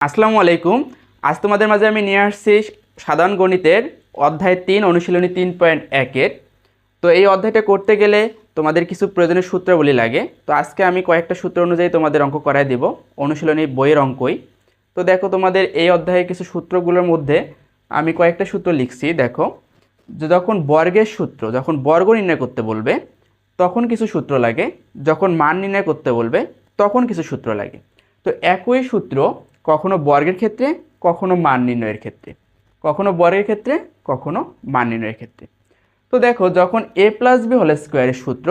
আসসালামু আলাইকুম। আজ তোমাদের মাঝে আমি নিয়ে আসছি সাধারণ গণিতের অধ্যায় 3 অনুশীলনী 3.1-এর। তো এই অধ্যায়টা করতে গেলে তোমাদের কিছু প্রয়োজনীয় সূত্রাবলী লাগে। তো আজকে আমি কয়েকটা সূত্র অনুযায়ী তোমাদের অঙ্ক করায় দিব, অনুশীলনী বইয়ের অঙ্কই। তো দেখো, তোমাদের এই অধ্যায়ে কিছু সূত্রগুলোর মধ্যে আমি কয়েকটা সূত্র লিখছি। দেখো, যে যখন বর্গের সূত্র, যখন বর্গ নির্ণয় করতে বলবে তখন কিছু সূত্র লাগে, যখন মান নির্ণয় করতে বলবে তখন কিছু সূত্র লাগে। তো একই সূত্র কখনো বর্গের ক্ষেত্রে, কখনো মান নির্ণয়ের ক্ষেত্রে, কখনো বর্গের ক্ষেত্রে, কখনো মান নির্ণয়ের ক্ষেত্রে। তো দেখো, যখন a প্লাস বি হোল স্কোয়ারের সূত্র,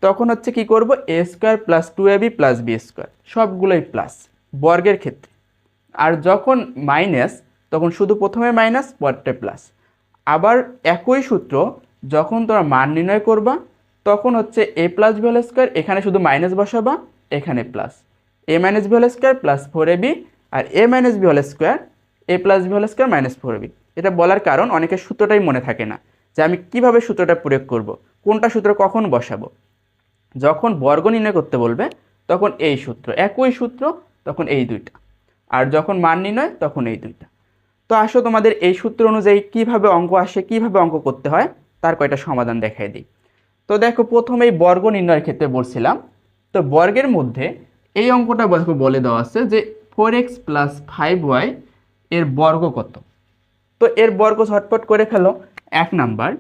তখন হচ্ছে কি করব, a square plus 2ab plus B square, সবগুলোই প্লাস বর্গের ক্ষেত্রে। আর যখন মাইনাস, তখন শুধু প্রথমে মাইনাস, পরটা প্লাস। আবার একই সূত্র যখন তোমরা মান নির্ণয় করবা, তখন হচ্ছে a plus B whole square, এখানে শুধু মাইনাস বসাবা, এখানে plus a minus B whole square plus 4ab, আর a minus B whole square a plus B whole square minus 4ab। এটা বলার কারণ অনেকের সূত্রটাই মনে থাকে না, যে আমি কিভাবে সূত্রটা প্রয়োগ করব, কোনটা সূত্র কখন বসাবো। যখন বর্গ নির্ণয় করতে বলবে তখন এই সূত্র, একই সূত্র, তখন এই দুইটা। আর যখন মান নির্ণয় তখন এই দুইটা। তো আসো তোমাদের এই সূত্র অনুযায়ী কিভাবে অঙ্ক আসে, কিভাবে অঙ্ক করতে হয়, তার কয়টা সমাধান দেখাই দিই। তো দেখো, প্রথমেই বর্গ নির্ণয়ের ক্ষেত্রে বলছিলাম। তো বর্গের মধ্যে এই অঙ্কটা বলে দেওয়া আছে যে 4x প্লাস 5y এর বর্গ কত। তো এর বর্গ ঝটপট করে ফেলো। এক নাম্বার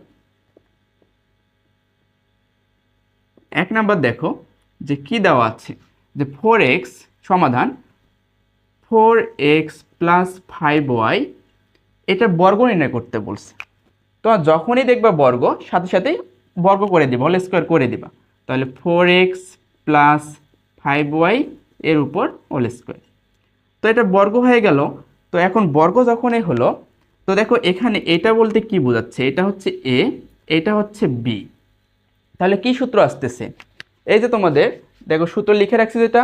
দেখো যে কি দেওয়া আছে, যে 4x সমাধান 4x প্লাস 5y, এটা বর্গ নির্ণয় করতে বলছে। তো যখনই দেখবা বর্গ, সাথে সাথেই বর্গ করে দিবা, হোল স্কোয়ার করে দিবা। তাহলে 4x প্লাস 5y এর উপর হোল স্কোয়ার। তো এটা বর্গ হয়ে গেল। তো এখন বর্গ যখনই হলো, তো দেখো এখানে এটা বলতে কি বোঝাচ্ছে, এটা হচ্ছে a, এটা হচ্ছে b। তাহলে কি সূত্র আসতেছে, এই যে তোমাদের দেখো সূত্র লিখে রাখছি, যেটা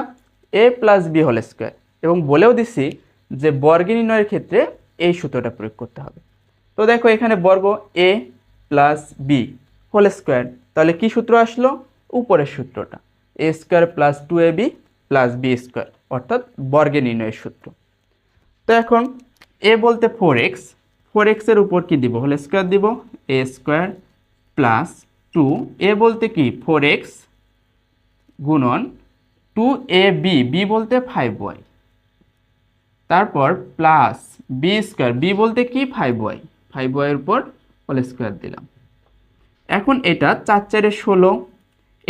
a plus B whole square, এবং বলেও দিছি যে বর্গ নির্ণয়ের ক্ষেত্রে এই সূত্রটা প্রয়োগ করতে হবে। তো দেখো এখানে বর্গ a plus B whole square, তাহলে কি সূত্র আসলো, উপরের সূত্রটা a square plus 2ab plus B square, অর্থাৎ বর্গে নির্ণয়ের সূত্র। তো এখন a বলতে 4x, 4x এর উপর কি দিব, হোল স্কোয়ার দিব, a স্কোয়ার প্লাস 2, a বলতে কি 4x গুণন 2ab, b বলতে 5y, তারপর প্লাস বি স্কোয়ার, বি বলতে কি 5y, 5y এর উপর হোল স্কোয়ার দিলাম। এখন এটা 4 4 16,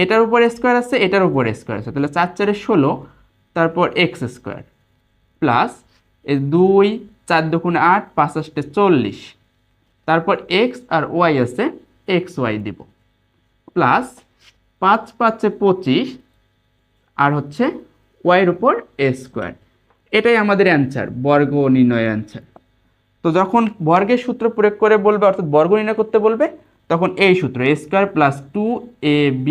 এটার উপর স্কোয়ার আছে, এটার উপর স্কোয়ার আছে, তাহলে 4 4 16, তারপর এক্স স্কোয়ার প্লাস 2 4 2 8 5 8 40, তারপর এক্স আর ওয়াই আছে, এক্স ওয়াই দিব, প্লাস 5 5 25, আর হচ্ছে ওয়াইয়ের উপর এ স্কোয়ার। এটাই আমাদের অ্যান্সার, বর্গ নির্ণয়ের অ্যান্সার। তো যখন বর্গের সূত্র প্রয়োগ করে বলবে, অর্থাৎ বর্গ নির্ণয় করতে বলবে, তখন এই সূত্র a square plus 2ab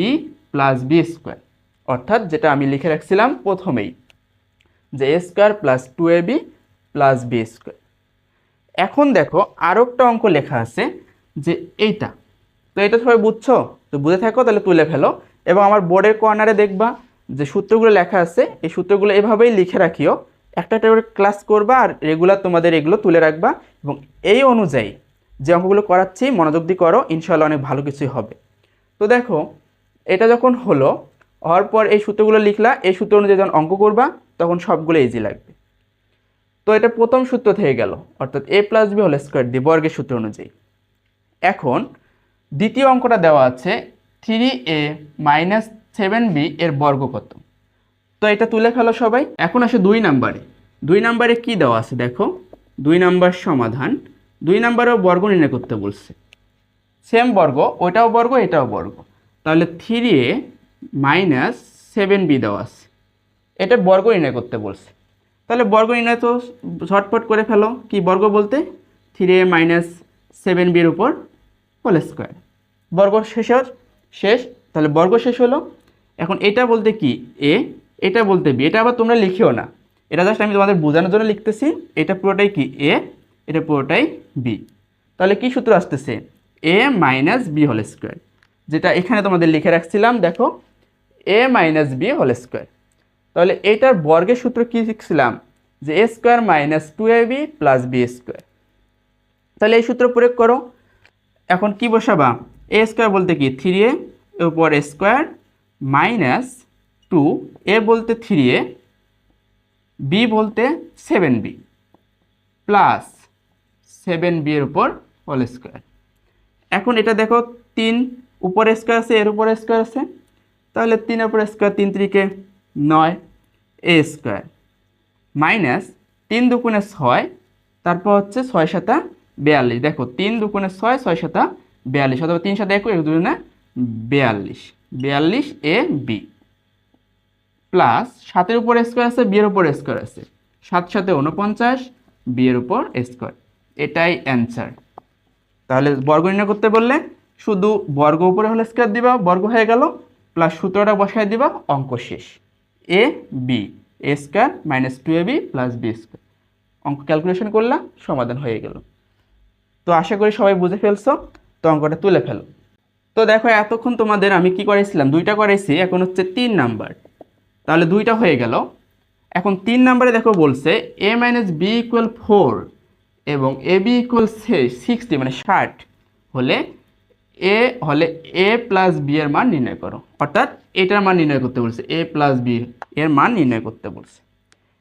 plus B square, অর্থাৎ যেটা আমি লিখে রাখছিলাম প্রথমেই, যে a square plus 2ab plus B square. এখন দেখো আরও একটা অঙ্ক লেখা আছে, যে এইটা। তো এটা সবাই বুঝছো? তো বুঝে থাকো, তাহলে তুলে ফেলো, এবং আমার বোর্ডের কর্নারে দেখবা যে সূত্রগুলো লেখা আছে, এই সূত্রগুলো এভাবেই লিখে রাখিও। একটা একটা করে ক্লাস করবা, আর রেগুলার তোমাদের এগুলো তুলে রাখবা, এবং এই অনুযায়ী যে অঙ্কগুলো করাচ্ছি মনোযোগ দিয়ে করো, ইনশাআল্লাহ অনেক ভালো কিছুই হবে। তো দেখো, এটা যখন হওয়ার পর এই সূত্রগুলো লিখলা, এই সূত্র অনুযায়ী যখন অঙ্ক করবা তখন সবগুলো ইজি লাগবে। তো এটা প্রথম সূত্র থেকে গেল, অর্থাৎ a plus B whole square দিয়ে বর্গের সূত্র অনুযায়ী। এখন দ্বিতীয় অঙ্কটা দেওয়া আছে 3a মাইনাস 7b এর বর্গ কত। তো এটা তুলে ফেলো সবাই। এখন আসে 2 নাম্বারে। 2 নাম্বারে কি দেওয়া আছে দেখো, 2 নাম্বার সমাধান। 2 নাম্বারেও বর্গ নির্ণয় করতে বলছে, সেম বর্গ, ওইটাও বর্গ এটাও বর্গ। তাহলে 3a মাইনাস 7b দেওয়া আছে, এটা বর্গ নির্ণয় করতে বলছে। তাহলে বর্গ নির্ণয় তো ঝটপট করে ফেলো। কি বর্গ বলতে 3a মাইনাস 7b এর উপর হোল স্কোয়ার, বর্গ শেষ। তাহলে বর্গ শেষ হলো। এখন এটা বলতে কি a, এটা বলতে b, এটা আবার তোমরা লিখিও না, এটা জাস্ট আমি তোমাদের বোঝানোর জন্য লিখতেছি। এটা পুরোটাই কি a, এটা পুরোটাই b। তাহলে কি সূত্র আসতেছে, a minus B whole square, যেটা এখানে তোমাদের লিখে রাখছিলাম, দেখো a minus B whole square. তাহলে এটার বর্গের সূত্র কি শিখছিলাম, যে A square minus 2ab plus B square. তাহলে এই সূত্র প্রয়োগ করো। এখন কি বসাবা, এ স্কোয়ার বলতে কি 3a এর উপর এ স্কোয়ার মাইনাস 2a বলতে 3a, বি বলতে 7b প্লাস 7b এর উপর হোল স্কোয়ার। এখন এটা দেখো 3 উপরে স্কোয়ার আছে, এর উপরে স্কোয়ার আছে, তাহলে 3 এর উপরে স্কোয়ার 3 3 9 এ স্কোয়ার মাইনাস 3 দুগুণে 6, তারপর হচ্ছে 6 7 42। দেখো 3 দুগুণে 6, 6 7 42, অথবা 3 7 21, 1 দুগুণে 42, 42 এ বি প্লাস 7 এর উপরে স্কোয়ার আছে, বি এর উপরে স্কোয়ার আছে, 7 7 49, বি এর উপর স্কোয়ার। এটাই অ্যান্সার। তাহলে বর্গ নির্ণয় করতে বললে শুধু বর্গ উপরে হলে স্কোয়ার দিবা, বর্গ হয়ে গেল, প্লাস সূত্রটা বসায় দিবা, অঙ্ক শেষ। A B A square minus 2ab plus B square, অঙ্ক ক্যালকুলেশন করলাম, সমাধান হয়ে গেল। তো আশা করি সবাই বুঝে ফেলছো, তো অঙ্কটা তুলে ফেলো। তো দেখো এতক্ষণ তোমাদের আমি কি করেছিলাম, 2টা করেছি, এখন হচ্ছে 3 নাম্বার। তাহলে 2টা হয়ে গেল। এখন 3 নাম্বারে দেখো বলছে a মাইনাস বি ইকুয়াল 4 এবং এ বি ইকুয়াল 60 মানে 60 হলে এ প্লাস বি এর মান নির্ণয় করো। অর্থাৎ এটার মান নির্ণয় করতে বলছে, এ প্লাস বি এর মান নির্ণয় করতে বলছে।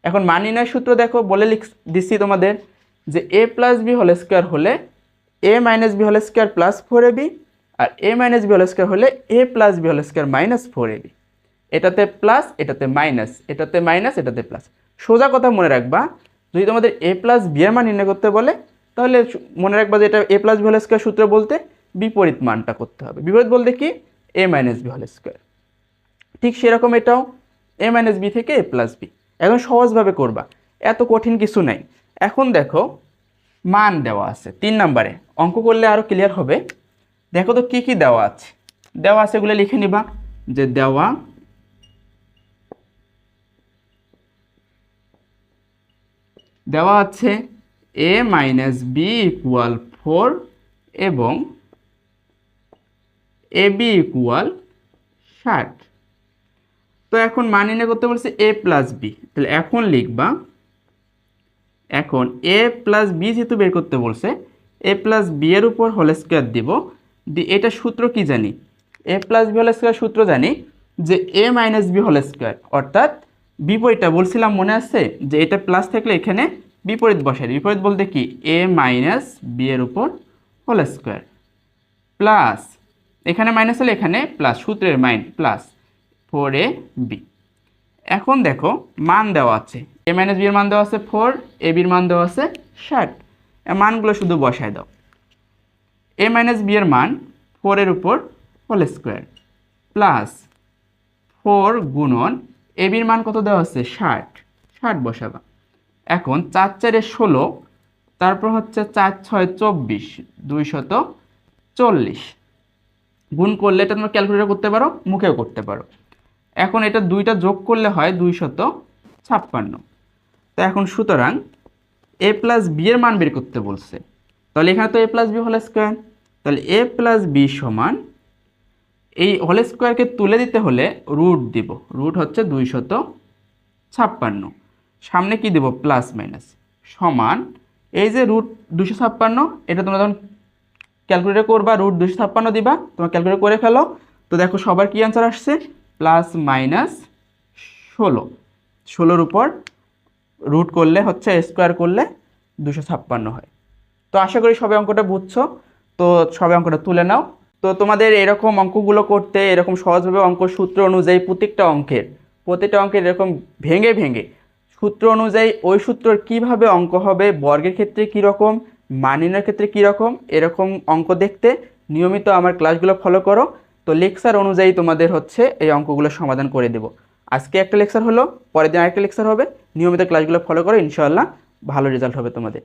এখন মান নির্ণয় সূত্র দেখো বলে দিচ্ছি তোমাদের, যে A plus B whole square হলে A minus B whole square plus 4ab, আর A minus B whole square হলে A plus B whole square minus 4ab। এটাতে প্লাস, এটাতে মাইনাস, এটাতে মাইনাস, এটাতে প্লাস। সোজা কথা মনে রাখবা, যদি তোমাদের এ প্লাস বি এর মান নির্ণয় করতে বলে, তাহলে মনে রাখবা যে এটা এ প্লাস বি হোল স্কোয়ার সূত্র বলতে বিপরীত মানটা করতে হবে। বিপরীত বলতে কি, এ মাইনাস বি হোল স্কোয়ার। ঠিক সেরকম এটাও এ মাইনাস বি থেকে এ প্লাস বি। এখন সহজভাবে করবা, এত কঠিন কিছু নাই। এখন দেখো মান দেওয়া আছে 3 নাম্বারে, অঙ্ক করলে আরও ক্লিয়ার হবে। দেখো তো কি কি দেওয়া আছে, দেওয়া আছে এগুলো লিখে নিবা, যে দেওয়া আছে এ মাইনাস বি ইকুয়াল 4 এবং এ বি ইকুয়াল 60। তো এখন মান নির্ণয় করতে বলছে এ প্লাস বি, তাহলে এখন লিখবা, এখন এ প্লাস বি যেহেতু বের করতে বলছে, এ প্লাস বি এর উপর হোল স্কোয়ার দিব। এটা সূত্র কি জানি, এ প্লাস বি হোল স্কোয়ার সূত্র জানি যে এ মাইনাস বি হোল স্কোয়ার, অর্থাৎ বিপরীতটা বলছিলাম মনে আছে, যে এটা প্লাস থাকলে এখানে বিপরীত বসাই। বিপরীত বলতে কি, এ মাইনাস বি এর উপর হোল স্কোয়ার প্লাস, এখানে মাইনাস হলে এখানে প্লাস, সূত্রের মাইন প্লাস 4ab। এখন দেখো মান দেওয়া আছে, এ মাইনাস বি এর মান দেওয়া আছে 4, এ বির মান দেওয়া আছে 60। মানগুলো শুধু বসায় দাও। এ মাইনাস বি এর মান 4 এর উপর হোল স্কোয়ার প্লাস 4 গুণন এ বির মান কত দেওয়া আছে 60, 60 বসাবা। এখন 4 4 16, তারপর হচ্ছে 4 6 24, 240 গুণ করলে এটা তোমরা ক্যালকুলেটর করতে পারো, মুখেও করতে পারো। এখন এটা 2টা যোগ করলে হয় 256। তো এখন সুতরাং এ প্লাস বি এর মান বের করতে বলছে, তাহলে এখানে তো এ প্লাস বি হোল স্কোয়ার, তাহলে এ প্লাস বি সমান, এই হোল স্কোয়ারকে তুলে দিতে হলে রুট দিব, রুট হচ্ছে 256, সামনে কি দেব প্লাস মাইনাস, সমান এই যে রুট 256, এটা তোমরা যখন ক্যালকুলেটর করবা রুট 256 দিবা, তোমরা ক্যালকুলেটর করে ফেলো। তো দেখো সবার কি অ্যান্সার আসছে, প্লাস মাইনাস 16 উপর রুট করলে হচ্ছে স্কোয়ার করলে 256 হয়। তো আশা করি সবাই অঙ্কটা বুঝছো, তো সবাই অঙ্কটা তুলে নাও। তো তোমাদের এরকম অঙ্কগুলো করতে, এরকম সহজভাবে অঙ্ক সূত্র অনুযায়ী প্রত্যেকটা অঙ্কের এরকম ভেঙে ভেঙে সূত্র অনুযায়ী ওই সূত্রর কিভাবে অঙ্ক হবে, বর্গের ক্ষেত্রে কীরকম, মান নির্ণয়ের ক্ষেত্রে কীরকম, এরকম অঙ্ক দেখতে নিয়মিত আমার ক্লাসগুলো ফলো করো। তো লেকচার অনুযায়ী তোমাদের হচ্ছে এই অঙ্কগুলো সমাধান করে দেব। আজকে একটা লেকচার হলো, পরের দিন আরেকটা লেকচার হবে। নিয়মিত ক্লাসগুলো ফলো করো, ইনশাআল্লাহ ভালো রেজাল্ট হবে তোমাদের।